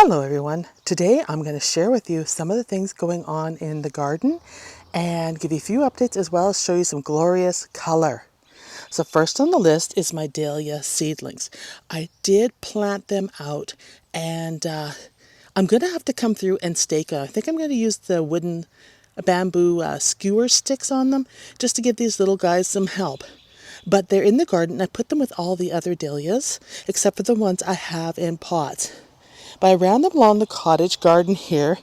Hello everyone. Today I'm going to share with you some of the things going on in the garden and give you a few updates as well as show you some glorious color. So first on the list is my Dahlia seedlings. I did plant them out and I'm going to have to come through and stake them. I think I'm going to use the wooden bamboo skewer sticks on them just to give these little guys some help. But they're in the garden. I put them with all the other dahlias except for the ones I have in pots. But I ran them along the cottage garden here,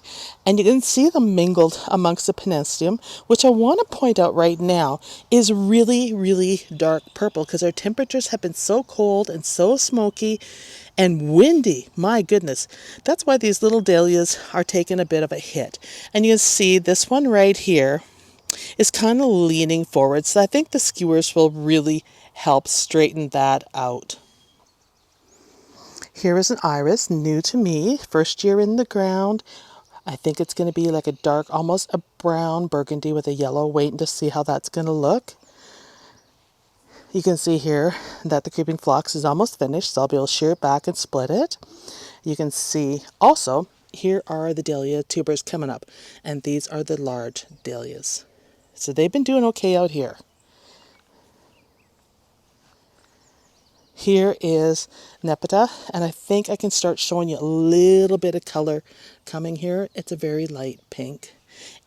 and you can see them mingled amongst the penicillium, which I want to point out right now is really, really dark purple because our temperatures have been so cold and so smoky and windy. My goodness, that's why these little dahlias are taking a bit of a hit. And you can see this one right here is kind of leaning forward, so I think the skewers will really help straighten that out. Here is an iris, new to me, first year in the ground. I think it's going to be like a dark, almost a brown burgundy with a yellow, waiting to see how that's going to look. You can see here that the creeping phlox is almost finished, so I'll be able to shear it back and split it. You can see also, here are the dahlia tubers coming up, and these are the large dahlias. So they've been doing okay out here. Here is Nepeta, and I think I can start showing you a little bit of color coming here. It's a very light pink.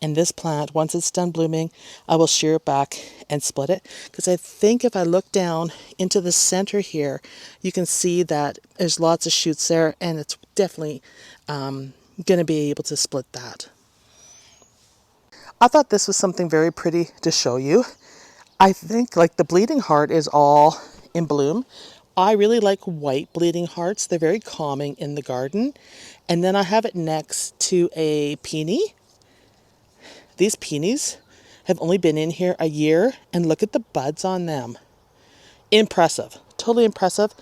And this plant, once it's done blooming, I will shear it back and split it. Because I think if I look down into the center here, you can see that there's lots of shoots there, and it's definitely going to be able to split that. I thought this was something very pretty to show you. I think like the bleeding heart is all in bloom. I really like white bleeding hearts. They're very calming in the garden. And then I have it next to a peony. These peonies have only been in here a year, and look at the buds on them. Impressive, totally impressive.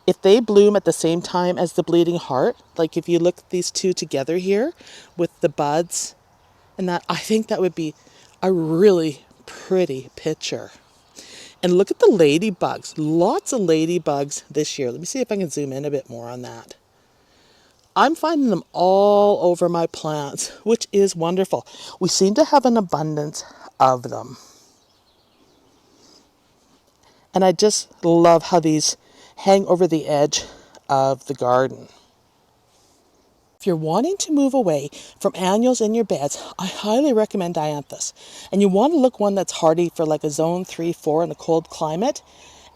If they bloom at the same time as the bleeding heart, like if you look at these two together here with the buds and that, I think that would be a really pretty picture. And look at the ladybugs. Lots of ladybugs this year. Let me see if I can zoom in a bit more on that. I'm finding them all over my plants, which is wonderful. We seem to have an abundance of them. And I just love how these hang over the edge of the garden. If you're wanting to move away from annuals in your beds, I highly recommend dianthus. And you want to look one that's hardy for like a zone 3, 4 in a cold climate.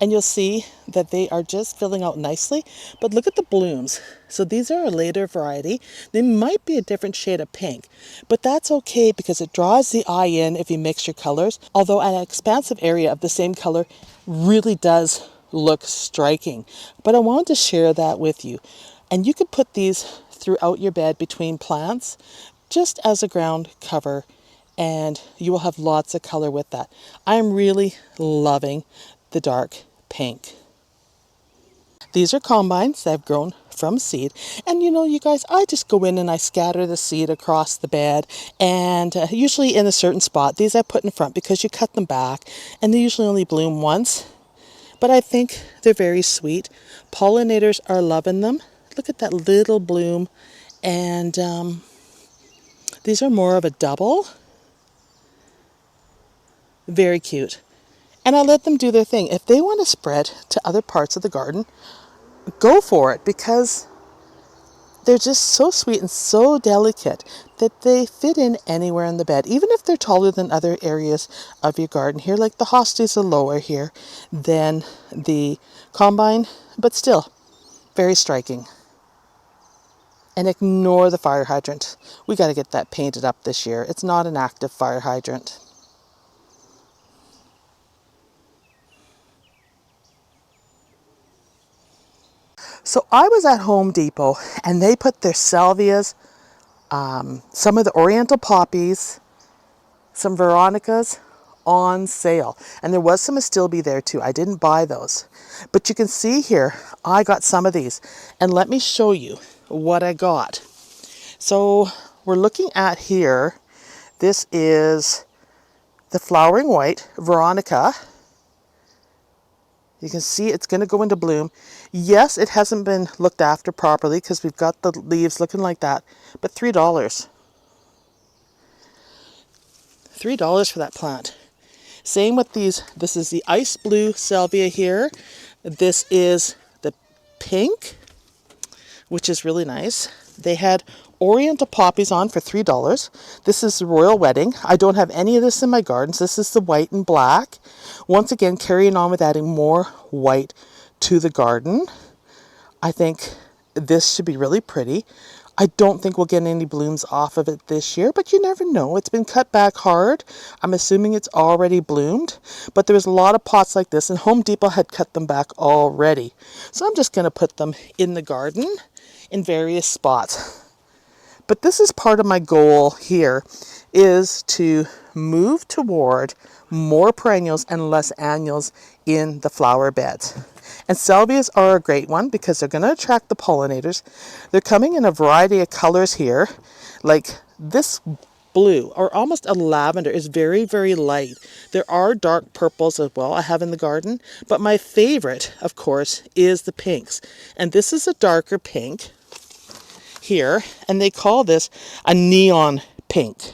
And you'll see that they are just filling out nicely. But look at the blooms. So these are a later variety. They might be a different shade of pink, but that's okay because it draws the eye in if you mix your colors. Although an expansive area of the same color really does look striking. But I wanted to share that with you. And you could put these throughout your bed between plants just as a ground cover, and you will have lots of color with that. I'm really loving the dark pink. These are combines that have grown from seed, and you guys, I just go in and I scatter the seed across the bed, and usually in a certain spot. These I put in front because you cut them back and they usually only bloom once, but I think they're very sweet. Pollinators are loving them. Look at that little bloom. And these are more of a double. Very cute. And I let them do their thing. If they want to spread to other parts of the garden, go for it, because they're just so sweet and so delicate that they fit in anywhere in the bed, even if they're taller than other areas of your garden here. Like the hostas are lower here than the combine, but still very striking. And ignore the fire hydrant. We got to get that painted up this year. It's not an active fire hydrant. So I was at Home Depot and they put their salvias, some of the oriental poppies, some veronicas on sale. And there was some astilbe there too. I didn't buy those. But you can see here, I got some of these. And let me show you what I got. So we're looking at here, this is the flowering white Veronica. You can see it's going to go into bloom. Yes, it hasn't been looked after properly because we've got the leaves looking like that, but $3. $3 for that plant. Same with these. This is the ice blue salvia here. This is the pink, which is really nice. They had oriental poppies on for $3. This is the royal wedding. I don't have any of this in my gardens. This is the white and black. Once again, carrying on with adding more white to the garden. I think this should be really pretty. I don't think we'll get any blooms off of it this year, but you never know. It's been cut back hard. I'm assuming it's already bloomed, but there was a lot of pots like this, and Home Depot had cut them back already. So I'm just going to put them in the garden in various spots. But this is part of my goal here, is to move toward more perennials and less annuals in the flower beds. And salvias are a great one because they're going to attract the pollinators. They're coming in a variety of colors here, like this blue, or almost a lavender, is very, very light. There are dark purples as well I have in the garden, but my favorite, of course, is the pinks. And this is a darker pink here, and they call this a neon pink.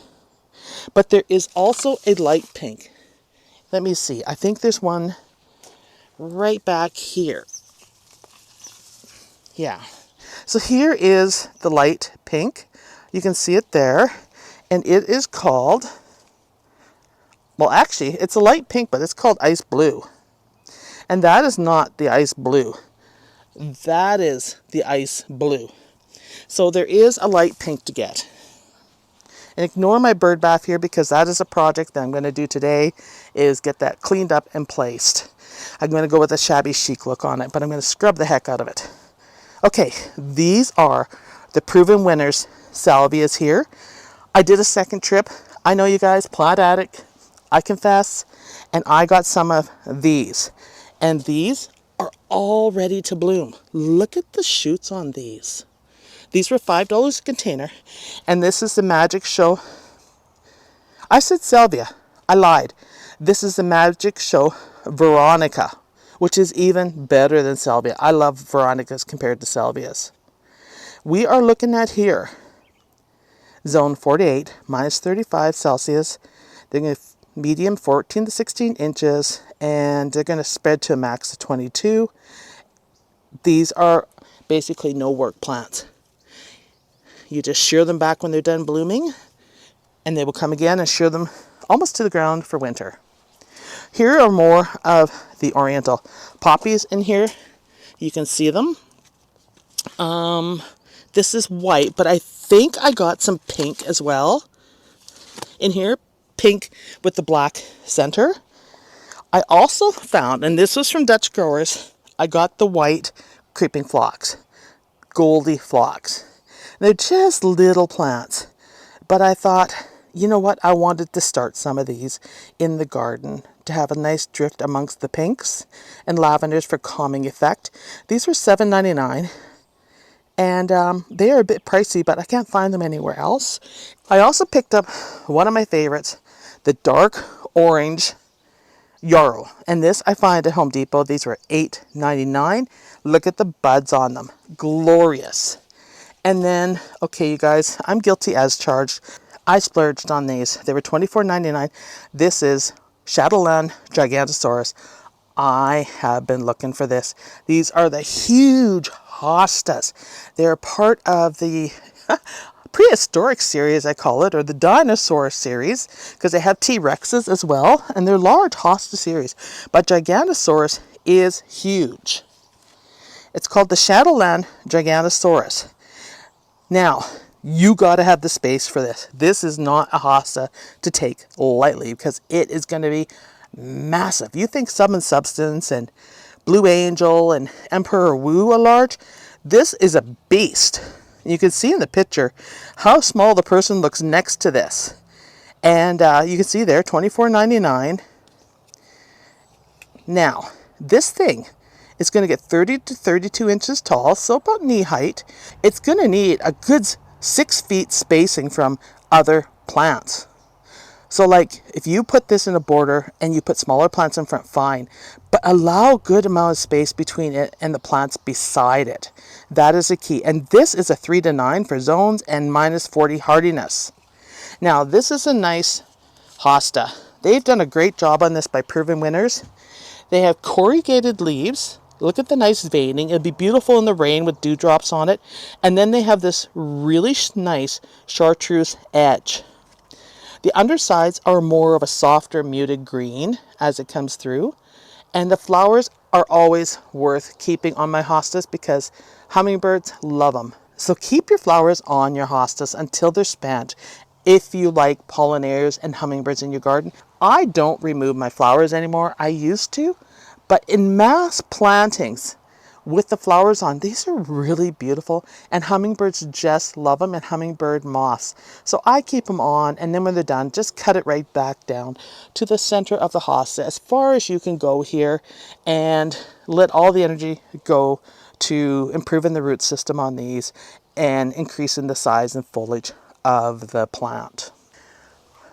But there is also a light pink. Let me see. I think there's one right back here. Yeah. So here is the light pink. You can see it there. And it is called, well, actually, it's a light pink, but it's called ice blue. And that is not the ice blue. That is the ice blue. So there is a light pink to get. And ignore my bird bath here because that is a project that I'm going to do today, is get that cleaned up and placed. I'm going to go with a shabby chic look on it, but I'm going to scrub the heck out of it. Okay, these are the proven winners salvias here. I did a second trip. I know you guys, plant addict, I confess, and I got some of these. And these are all ready to bloom. Look at the shoots on these. These were $5 a container, and this is the Magic Show. I said salvia. I lied. This is the Magic Show Veronica, which is even better than salvia. I love Veronicas compared to salvias. We are looking at here, zone 48, minus 35 Celsius. They're going to medium 14 to 16 inches, and they're going to spread to a max of 22. These are basically no work plants. You just shear them back when they're done blooming, and they will come again and shear them almost to the ground for winter. Here are more of the oriental poppies in here. You can see them. This is white, but I think I got some pink as well in here. Pink with the black center. I also found, and this was from Dutch Growers, I got the white creeping phlox, goldy phlox. They're just little plants, but I thought, you know what, I wanted to start some of these in the garden to have a nice drift amongst the pinks and lavenders for calming effect. These were $7.99, and they are a bit pricey, but I can't find them anywhere else. I also picked up one of my favorites, the dark orange yarrow, and this I find at Home Depot. These were $8.99. Look at the buds on them, glorious. And then, okay, you guys, I'm guilty as charged. I splurged on these. They were $24.99. This is Chatelaine Gigantosaurus. I have been looking for this. These are the huge hostas. They're part of the prehistoric series, I call it, or the dinosaur series, because they have T-Rexes as well, and they're large hosta series. But Gigantosaurus is huge. It's called the Chatelaine Gigantosaurus. Now, you got to have the space for this. This is not a hosta to take lightly because it is going to be massive. You think Sum and Substance and Blue Angel and Emperor Wu are large? This is a beast. You can see in the picture how small the person looks next to this. And you can see there, $24.99. Now, this thing is going to get 30 to 32 inches tall, so about knee height. It's going to need a good 6 feet spacing from other plants. So like if you put this in a border and you put smaller plants in front, fine, but allow a good amount of space between it and the plants beside it. That is the key. And this is a 3 to 9 for zones and -40 hardiness. Now this is a nice hosta. They've done a great job on this by proven winners. They have corrugated leaves. Look at the nice veining. It'll be beautiful in the rain with dewdrops on it. And then they have this really nice chartreuse edge. The undersides are more of a softer muted green as it comes through. And the flowers are always worth keeping on my hostas because hummingbirds love them. So keep your flowers on your hostas until they're spent. If you like pollinators and hummingbirds in your garden, I don't remove my flowers anymore. I used to, but in mass plantings with the flowers on, these are really beautiful, and hummingbirds just love them, and hummingbird moths. So I keep them on, and then when they're done, just cut it right back down to the center of the hosta as far as you can go here, and let all the energy go to improving the root system on these and increasing the size and foliage of the plant.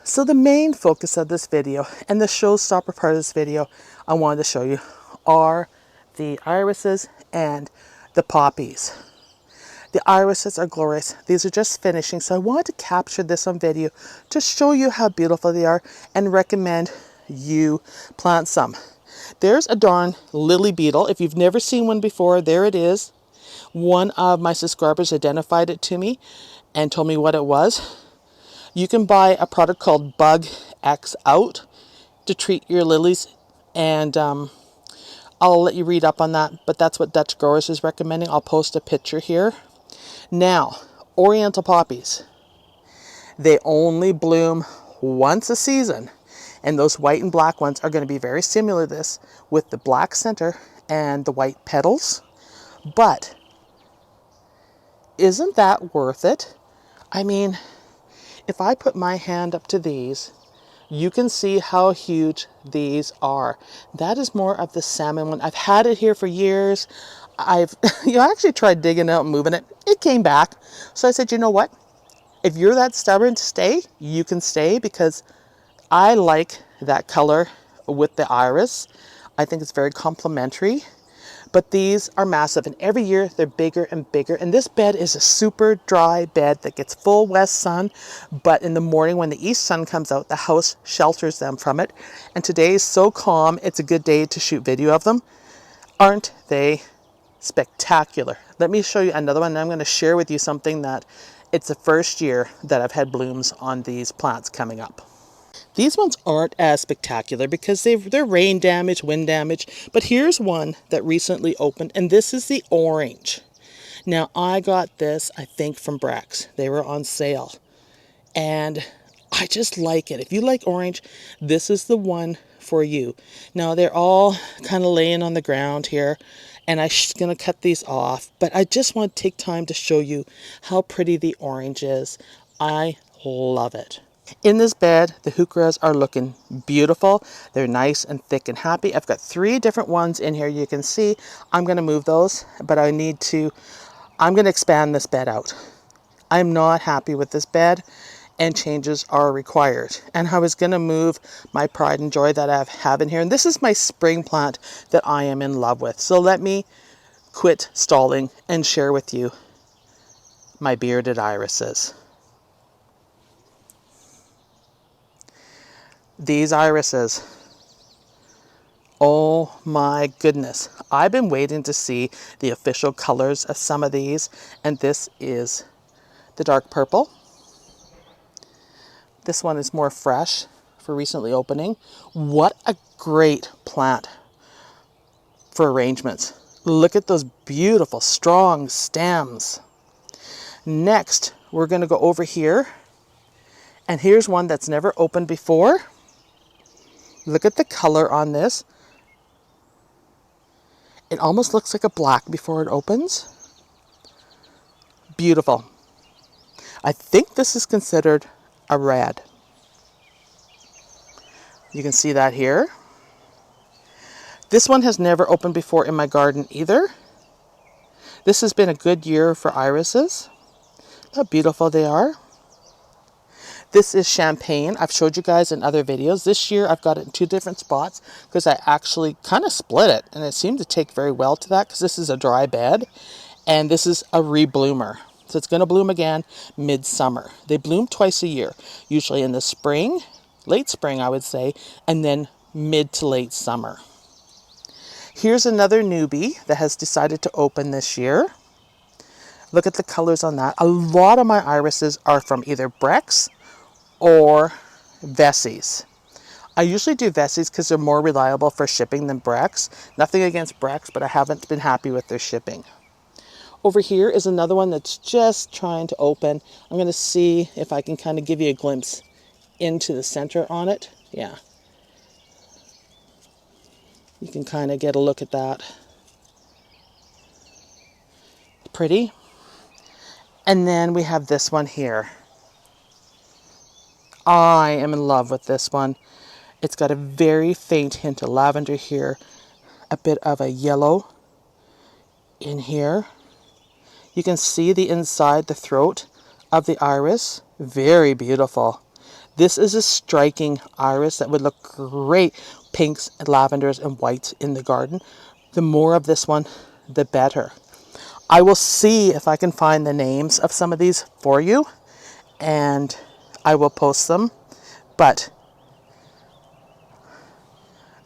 So the main focus of this video and the showstopper part of this video I wanted to show you are the irises and the poppies. The irises are glorious. These are just finishing, so I wanted to capture this on video to show you how beautiful they are and recommend you plant some. There's a darn lily beetle. If you've never seen one before, there it is. One of my subscribers identified it to me and told me what it was. You can buy a product called Bug X Out to treat your lilies, and I'll let you read up on that, but that's what Dutch Growers is recommending. I'll post a picture here. Now, Oriental poppies. They only bloom once a season, and those white and black ones are going to be very similar to this with the black center and the white petals. But isn't that worth it? I mean, if I put my hand up to these, you can see how huge these are. That is more of the salmon one. I've had it here for years. I've actually tried digging out and moving it. It came back. So I said, you know what? If you're that stubborn to stay, you can stay, because I like that color with the iris. I think it's very complementary. But these are massive, and every year they're bigger and bigger. And this bed is a super dry bed that gets full west sun, but in the morning when the east sun comes out, the house shelters them from it. And today is so calm, it's a good day to shoot video of them. Aren't they spectacular? Let me show you another one. I'm going to share with you something that it's the first year that I've had blooms on these plants coming up. These ones aren't as spectacular because they're rain damage, wind damage. But here's one that recently opened, and this is the orange. Now, I got this, I think, from Brex. They were on sale. And I just like it. If you like orange, this is the one for you. Now, they're all kind of laying on the ground here, and I'm going to cut these off. But I just want to take time to show you how pretty the orange is. I love it. In this bed, the heucheras are looking beautiful. They're nice and thick and happy. I've got 3 different ones in here. You can see I'm going to move those, but I'm going to expand this bed out. I'm not happy with this bed, and changes are required. And I was going to move my pride and joy that I have in here. And this is my spring plant that I am in love with. So let me quit stalling and share with you my bearded irises. These irises, oh my goodness. I've been waiting to see the official colors of some of these, and this is the dark purple. This one is more fresh for recently opening. What a great plant for arrangements. Look at those beautiful, strong stems. Next, we're going to go over here, and here's one that's never opened before. Look at the color on this. It almost looks like a black before it opens. Beautiful. I think this is considered a red. You can see that here. This one has never opened before in my garden either. This has been a good year for irises. How beautiful they are. This is champagne. I've showed you guys in other videos. This year I've got it in 2 different spots because I actually kind of split it, and it seemed to take very well to that because this is a dry bed and this is a rebloomer. So it's going to bloom again midsummer. They bloom twice a year, usually in the spring, late spring I would say, and then mid to late summer. Here's another newbie that has decided to open this year. Look at the colors on that. A lot of my irises are from either Breck's or Vessies. I usually do Vessies because they're more reliable for shipping than Breck's. Nothing against Breck's, but I haven't been happy with their shipping. Over here is another one that's just trying to open. I'm going to see if I can kind of give you a glimpse into the center on it. Yeah. You can kind of get a look at that. Pretty. And then we have this one here. I am in love with this one. It's got a very faint hint of lavender here. A bit of a yellow in here. You can see the inside, the throat of the iris. Very beautiful. This is a striking iris that would look great. Pinks and lavenders and whites in the garden. The more of this one, the better. I will see if I can find the names of some of these for you, and I will post them. But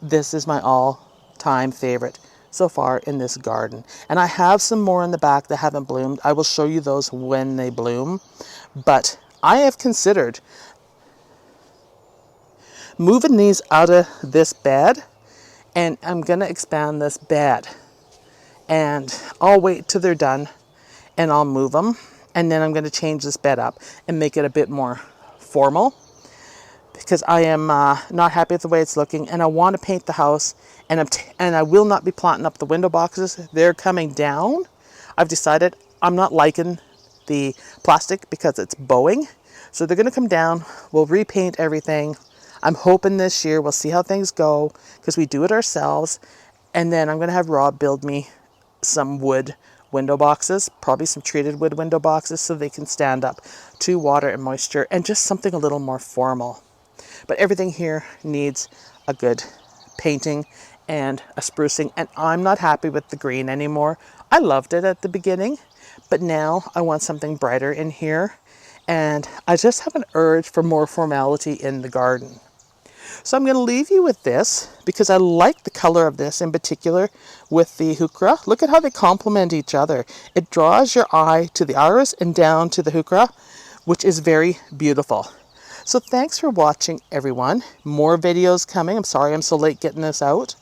this is my all-time favorite so far in this garden. And I have some more in the back that haven't bloomed. I will show you those when they bloom. But I have considered moving these out of this bed, and I'm going to expand this bed. And I'll wait till they're done and I'll move them. And then I'm going to change this bed up and make it a bit more formal, because I am not happy with the way it's looking, and I want to paint the house, and I will not be planting up the window boxes. They're coming down. I've decided I'm not liking the plastic because it's bowing, so they're going to come down. We'll repaint everything. I'm hoping this year, we'll see how things go, because we do it ourselves, and then I'm going to have Rob build me some wood window boxes, probably some treated wood window boxes, so they can stand up to water and moisture, and just something a little more formal. But everything here needs a good painting and a sprucing, and I'm not happy with the green anymore. I loved it at the beginning, but now I want something brighter in here, and I just have an urge for more formality in the garden. So I'm going to leave you with this because I like the color of this in particular with the heuchera. Look at how they complement each other. It draws your eye to the iris and down to the heuchera, which is very beautiful. So thanks for watching, everyone. More videos coming. I'm sorry I'm so late getting this out.